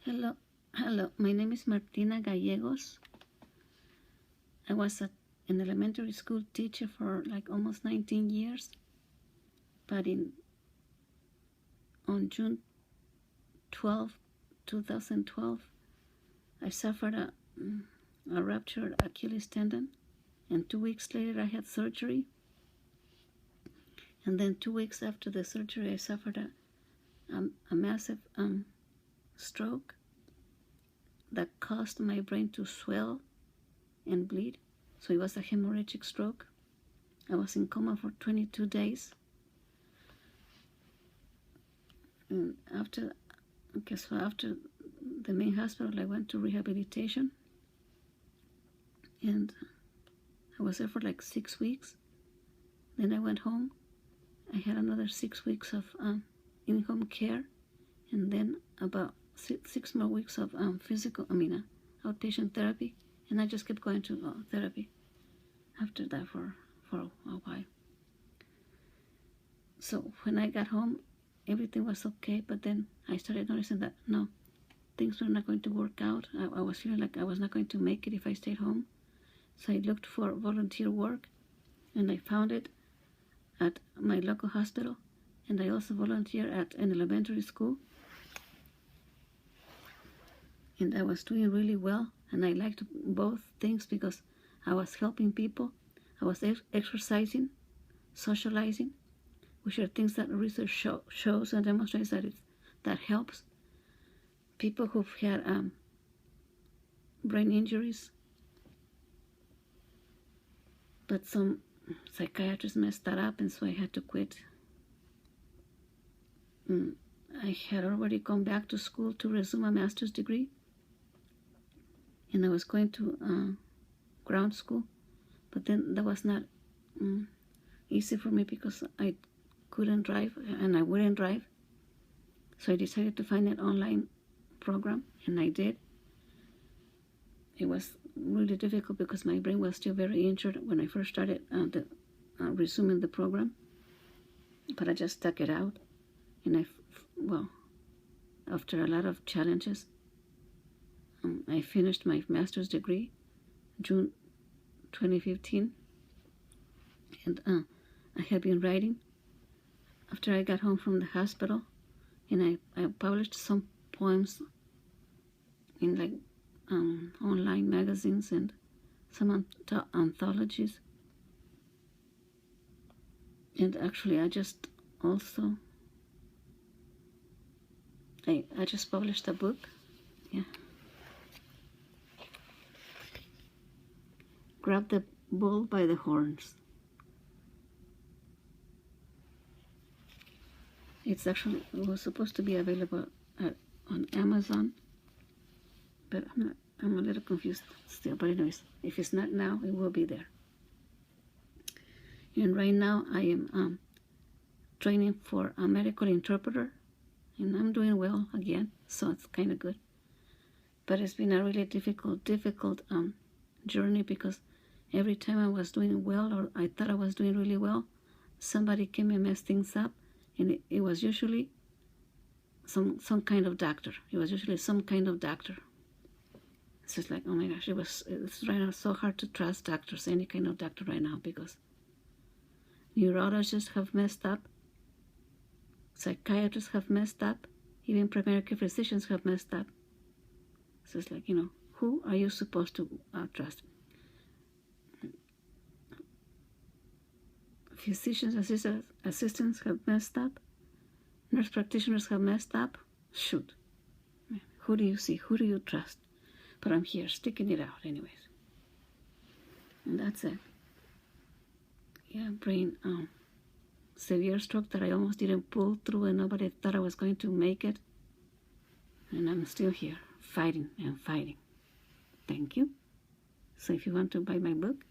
Hello. My name is Martina Gallegos. I was an elementary school teacher for like almost 19 years. But on June 12, 2012, I suffered a ruptured Achilles tendon, and 2 weeks later I had surgery. And then 2 weeks after the surgery, I suffered a massive stroke that caused my brain to swell and bleed. So it was a hemorrhagic stroke. I was in coma for 22 days. And after the main hospital, I went to rehabilitation. And I was there for like 6 weeks. Then I went home. I had another 6 weeks of in-home care. And then about six more weeks of outpatient therapy, and I just kept going to therapy after that for a while. So when I got home, everything was okay, but then I started noticing that no, things were not going to work out. I was feeling like I was not going to make it if I stayed home. So I looked for volunteer work, and I found it at my local hospital, and I also volunteered at an elementary school. And I was doing really well, and I liked both things because I was helping people, I was exercising, socializing, which are things that research shows and demonstrates that helps people who've had brain injuries. But some psychiatrists messed that up, and so I had to quit. I had already gone back to school to resume a master's degree. And I was going to ground school, but then that was not easy for me because I couldn't drive and I wouldn't drive. So I decided to find an online program, and I did. It was really difficult because my brain was still very injured when I first started resuming the program, but I just stuck it out. And after a lot of challenges, I finished my master's degree June 2015, and I have been writing after I got home from the hospital, and I published some poems in like online magazines and some anthologies. And actually I just published a book. Yeah. Grab the bull by the horns. It was supposed to be available on Amazon, but I'm a little confused still. But anyways, if it's not now, it will be there. And right now I am training for a medical interpreter, and I'm doing well again, so it's kind of good. But it's been a really difficult journey, because every time I was doing well, or I thought I was doing really well, somebody came and messed things up, and it was usually some kind of doctor. It was usually some kind of doctor. It's just like, oh my gosh, it's right now so hard to trust doctors, any kind of doctor right now, because neurologists have messed up, psychiatrists have messed up, even primary care physicians have messed up. So it's like, who are you supposed to trust? Physicians, assistants have messed up. Nurse practitioners have messed up. Shoot. Who do you see? Who do you trust? But I'm here, sticking it out anyways. And that's it. Yeah, brain severe stroke that I almost didn't pull through, and nobody thought I was going to make it. And I'm still here, fighting and fighting. Thank you. So if you want to buy my book,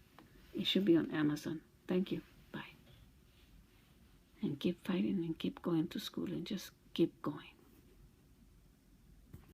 it should be on Amazon. Thank you. Bye. And keep fighting and keep going to school and just keep going.